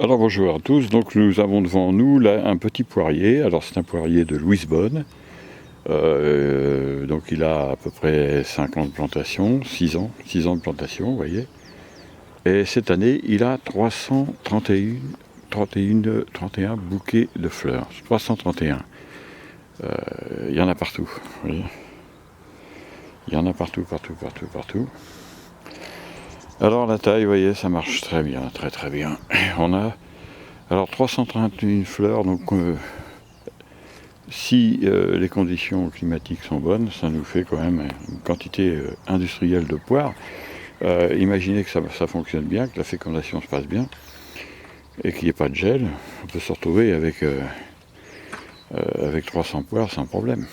Alors bonjour à tous, donc nous avons devant nous là un petit poirier. Alors c'est un poirier de Louise Bonne, donc il a à peu près 5 ans de plantation, 6 ans de plantation, vous voyez. Et cette année il a 31 bouquets de fleurs, 331. Il y en a partout, vous voyez. Il y en a partout. Alors la taille, vous voyez, ça marche très bien, très bien. On a alors 331 fleurs, donc si les conditions climatiques sont bonnes, ça nous fait quand même une quantité industrielle de poires. Imaginez que ça fonctionne bien, que la fécondation se passe bien, et qu'il n'y ait pas de gel, on peut se retrouver avec 300 poires sans problème.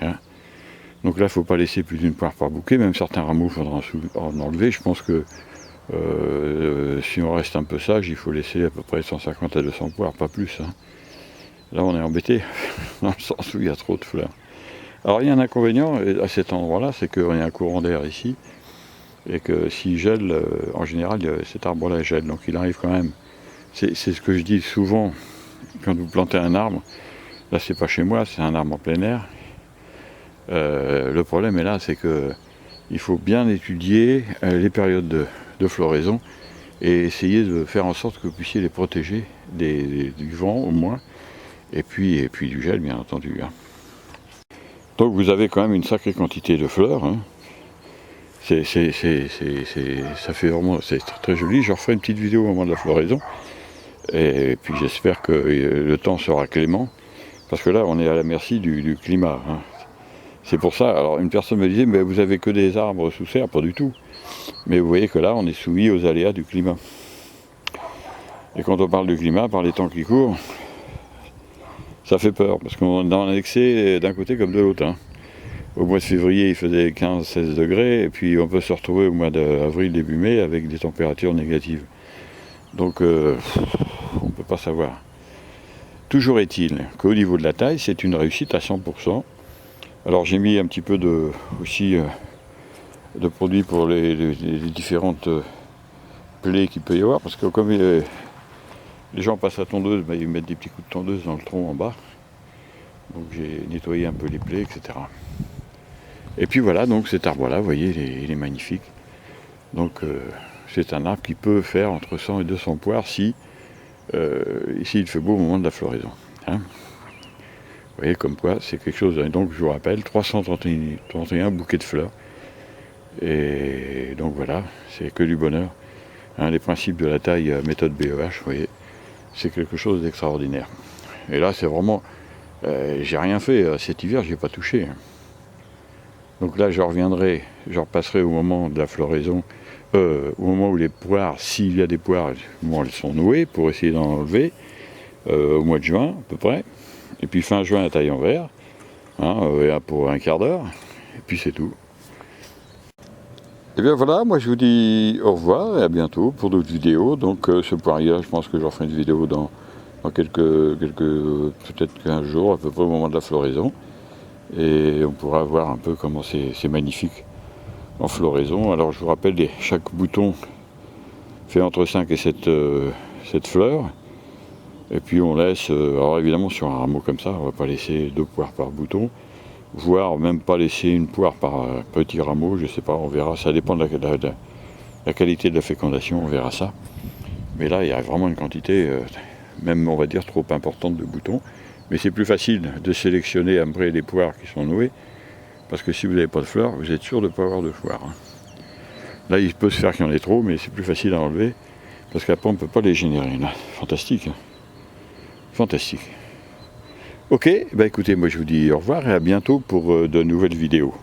Hein. Donc là, il ne faut pas laisser plus d'une poire par bouquet, même certains rameaux, il faudra en enlever. Je pense que si on reste un peu sage, il faut laisser à peu près 150 à 200 poires, pas plus. Hein. Là, on est embêté, dans le sens où il y a trop de fleurs. Alors, il y a un inconvénient à cet endroit-là, c'est qu'il y a un courant d'air ici, et que s'il gèle, en général, cet arbre-là gèle. Donc, il arrive quand même. C'est ce que je dis souvent quand vous plantez un arbre. Là, c'est pas chez moi, c'est un arbre en plein air. Le problème est là, c'est que il faut bien étudier les périodes de floraison et essayer de faire en sorte que vous puissiez les protéger du vent au moins, et puis du gel bien entendu. Hein. Donc vous avez quand même une sacrée quantité de fleurs. Hein. Ça fait vraiment, c'est très joli. Je referai une petite vidéo au moment de la floraison. Et puis j'espère que le temps sera clément, parce que là on est à la merci du climat. Hein. C'est pour ça, alors une personne me disait, mais vous avez que des arbres sous serre, pas du tout. Mais vous voyez que là, on est soumis aux aléas du climat. Et quand on parle du climat, par les temps qui courent, ça fait peur, parce qu'on est dans l'excès d'un côté comme de l'autre. Hein. Au mois de février, il faisait 15-16 degrés, et puis on peut se retrouver au mois d'avril, début mai, avec des températures négatives. Donc, on ne peut pas savoir. Toujours est-il qu'au niveau de la taille, c'est une réussite à 100%. Alors j'ai mis un petit peu aussi de produits pour les différentes plaies qu'il peut y avoir, parce que comme les gens passent à tondeuse, ils mettent des petits coups de tondeuse dans le tronc en bas. Donc j'ai nettoyé un peu les plaies, etc. Et puis voilà, donc cet arbre-là, vous voyez, il est magnifique. Donc c'est un arbre qui peut faire entre 100 et 200 poires si ici il fait beau au moment de la floraison. Hein. Vous voyez comme quoi c'est quelque chose, donc je vous rappelle, 331 bouquets de fleurs. Et donc voilà, c'est que du bonheur. Hein, les principes de la taille méthode BEH, vous voyez, c'est quelque chose d'extraordinaire. Et là c'est vraiment, j'ai rien fait, cet hiver j'ai pas touché. Donc là je repasserai au moment de la floraison, au moment où les poires, s'il y a des poires, bon, elles sont nouées pour essayer d'en enlever, au mois de juin à peu près. Et puis fin juin, la taille en verre, hein, pour un quart d'heure, et puis c'est tout. Et bien voilà, moi je vous dis au revoir et à bientôt pour d'autres vidéos. Donc ce poirier, je pense que j'en ferai une vidéo dans peut-être 15 jours, à peu près au moment de la floraison. Et on pourra voir un peu comment c'est magnifique en floraison. Alors je vous rappelle, chaque bouton fait entre 5 et 7 fleurs. Et puis on laisse, alors évidemment sur un rameau comme ça, on ne va pas laisser 2 poires par bouton, voire même pas laisser une poire par petit rameau, je ne sais pas, on verra, ça dépend de la qualité de la fécondation, on verra ça. Mais là il y a vraiment une quantité, même on va dire trop importante de boutons, mais c'est plus facile de sélectionner après les poires qui sont nouées, parce que si vous n'avez pas de fleurs, vous êtes sûr de ne pas avoir de poires. Hein. Là il peut se faire qu'il y en ait trop, mais c'est plus facile à enlever, parce qu'après on ne peut pas les générer, là, fantastique. Hein. Fantastique. Ok, bah écoutez, moi je vous dis au revoir et à bientôt pour de nouvelles vidéos.